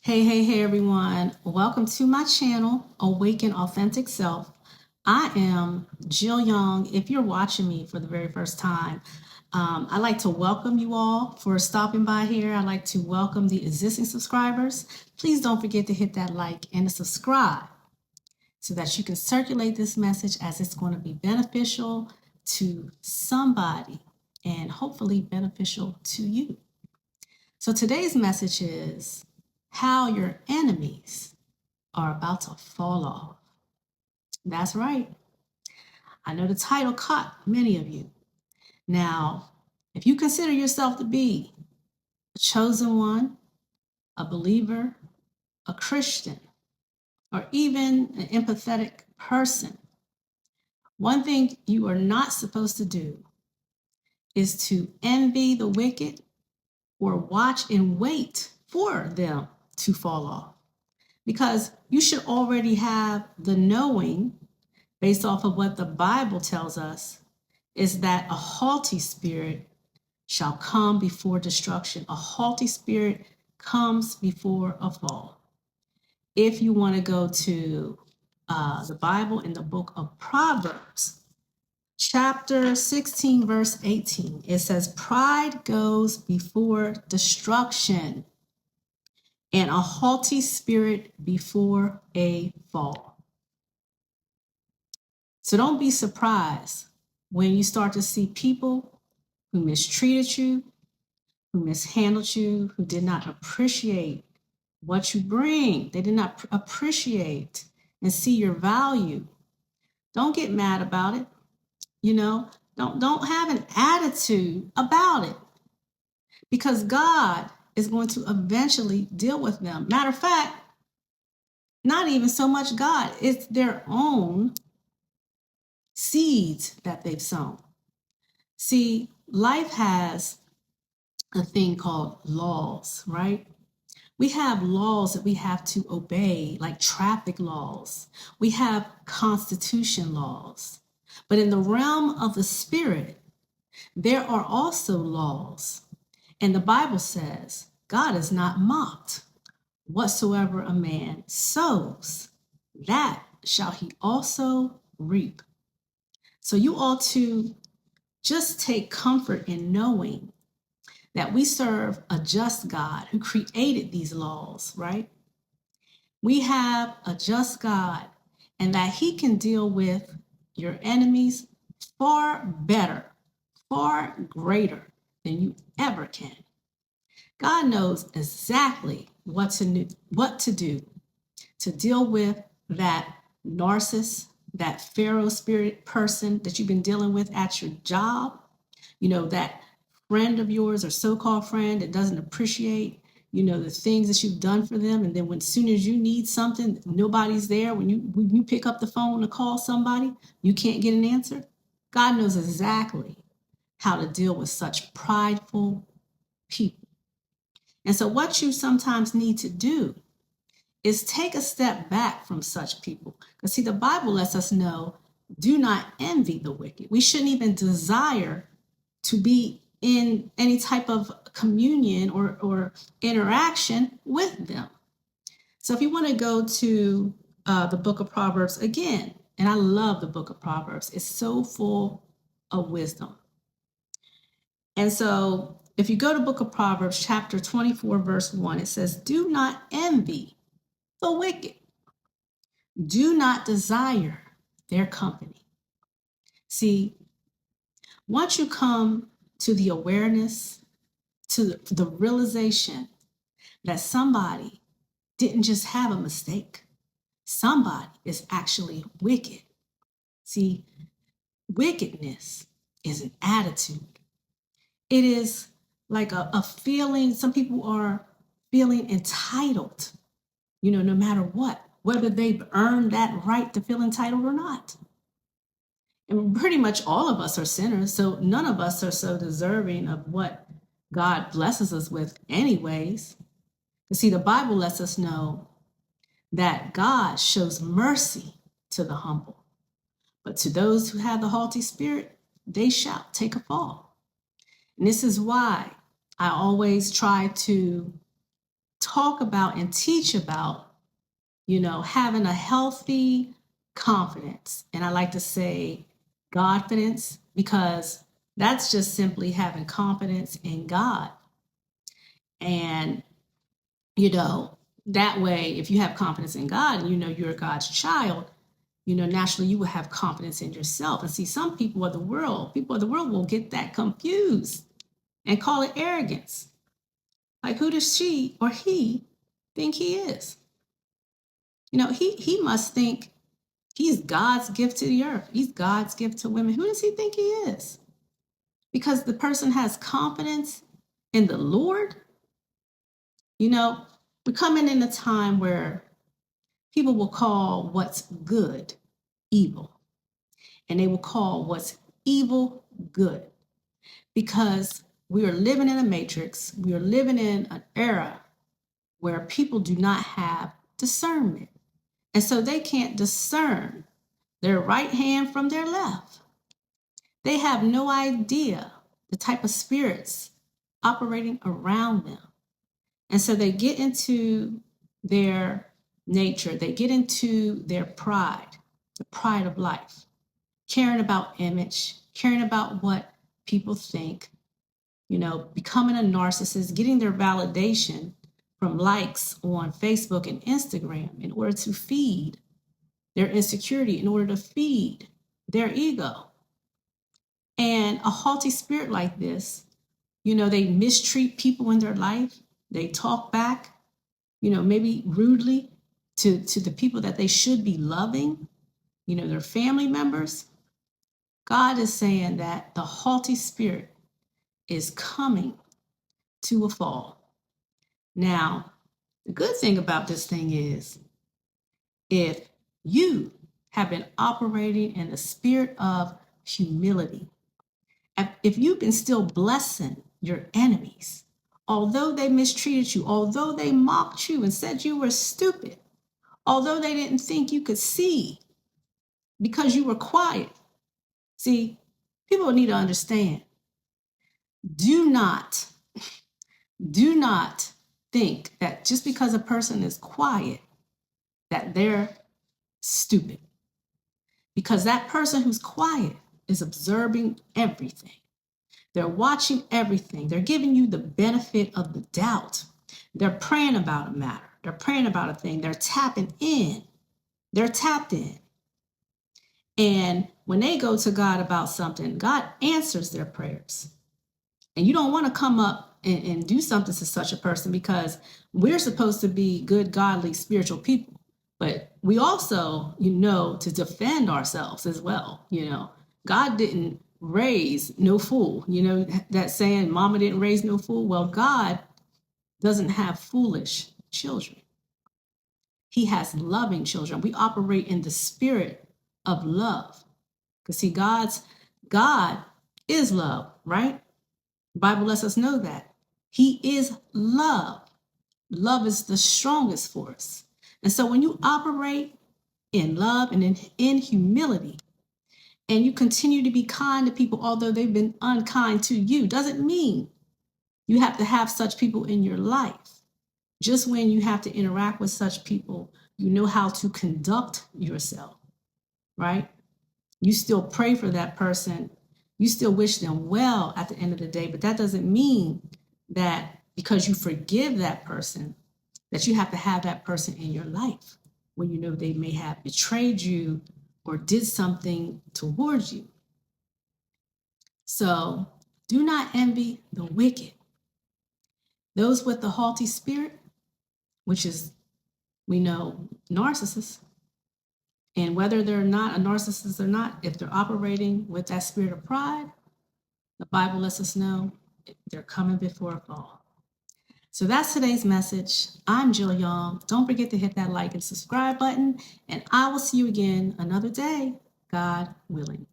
Hey, everyone. Welcome to my channel, Awaken Authentic Self. I am Jill Young. If you're watching me for the very first time, I'd like to welcome you all for stopping by here. I'd like to welcome the existing subscribers. Please don't forget to hit that like and to subscribe so that you can circulate this message, as it's going to be beneficial to somebody and hopefully beneficial to you. So today's message is how your enemies are about to fall off. That's right. I know the title caught many of you. Now, if you consider yourself to be a chosen one, a believer, a Christian, or even an empathetic person, one thing you are not supposed to do is to envy the wicked or watch and wait for them to fall off. Because you should already have the knowing, based off of what the Bible tells us, is that a haughty spirit shall come before destruction. A haughty spirit comes before a fall. If you want to go to the Bible in the book of Proverbs, chapter 16, verse 18, it says, "Pride goes before destruction, and a haughty spirit before a fall." So don't be surprised when you start to see people who mistreated you, who mishandled you, who did not appreciate what you bring. They did not appreciate and see your value. Don't get mad about it. Don't have an attitude about it, because God is going to eventually deal with them. Matter of fact, not even so much God, it's their own seeds that they've sown. See, life has a thing called laws, right? We have laws that we have to obey, like traffic laws. We have constitution laws. But in the realm of the spirit, there are also laws. And the Bible says, God is not mocked. Whatsoever a man sows, that shall he also reap. So you ought to just take comfort in knowing that we serve a just God who created these laws, right? We have a just God, and that he can deal with your enemies far better, far greater than you ever can. God knows exactly what to do to deal with that narcissist, that Pharaoh spirit person that you've been dealing with at your job. That friend of yours or so-called friend that doesn't appreciate, the things that you've done for them. And then when soon as you need something, nobody's there. When you pick up the phone to call somebody, you can't get an answer. God knows exactly how to deal with such prideful people. And so what you sometimes need to do is take a step back from such people. Because see, the Bible lets us know, do not envy the wicked. We shouldn't even desire to be in any type of communion or interaction with them. So if you want to go to the book of Proverbs again, and I love the book of Proverbs, it's so full of wisdom. And so if you go to book of Proverbs, chapter 24, verse 1, it says, "Do not envy the wicked. Do not desire their company." See, once you come to the awareness, to the realization that somebody didn't just have a mistake, somebody is actually wicked. See, wickedness is an attitude. It is like a feeling. Some people are feeling entitled, no matter what, whether they've earned that right to feel entitled or not. And pretty much all of us are sinners, so none of us are so deserving of what God blesses us with anyways. You see, the Bible lets us know that God shows mercy to the humble, but to those who have the haughty spirit, they shall take a fall. And this is why I always try to talk about and teach about, having a healthy confidence. And I like to say Godfidence, because that's just simply having confidence in God. And, that way, if you have confidence in God and you're God's child, naturally you will have confidence in yourself. And see, people of the world will get that confused and call it arrogance. Like, who does she or he think he is? He must think he's God's gift to the earth. He's God's gift to women. Who does he think he is? Because the person has confidence in the Lord. We're coming in a time where people will call what's good evil, and they will call what's evil good, because we are living in a matrix. We are living in an era where people do not have discernment. And so they can't discern their right hand from their left. They have no idea the type of spirits operating around them. And so they get into their nature, they get into their pride, the pride of life, caring about image, caring about what people think, becoming a narcissist, getting their validation from likes on Facebook and Instagram in order to feed their insecurity, in order to feed their ego. And a haughty spirit like this, they mistreat people in their life. They talk back, maybe rudely to the people that they should be loving, their family members. God is saying that the haughty spirit is coming to a fall. Now, the good thing about this thing is, if you have been operating in the spirit of humility, if you've been still blessing your enemies, although they mistreated you, although they mocked you and said you were stupid, although they didn't think you could see because you were quiet. See, people need to understand, do not think that just because a person is quiet, that they're stupid. Because that person who's quiet is observing everything. They're watching everything. They're giving you the benefit of the doubt. They're praying about a matter. They're praying about a thing. They're tapping in. They're tapped in. And when they go to God about something, God answers their prayers. And you don't want to come up and do something to such a person, because we're supposed to be good, godly, spiritual people. But we also, to defend ourselves as well. God didn't raise no fool. That saying, mama didn't raise no fool. Well, God doesn't have foolish children. He has loving children. We operate in the spirit of love. Because see, God is love, right? The Bible lets us know that. He is love. Love is the strongest force. And so when you operate in love and in humility, and you continue to be kind to people, although they've been unkind to you, doesn't mean you have to have such people in your life. Just when you have to interact with such people, you know how to conduct yourself, right? You still pray for that person. You still wish them well at the end of the day, but that doesn't mean that because you forgive that person, that you have to have that person in your life when you know they may have betrayed you or did something towards you. So do not envy the wicked. Those with the haughty spirit, which is, we know, narcissists. And whether they're not a narcissist or not, if they're operating with that spirit of pride, the Bible lets us know they're coming before a fall. So that's today's message. I'm Jill Young. Don't forget to hit that like and subscribe button, and I will see you again another day, God willing.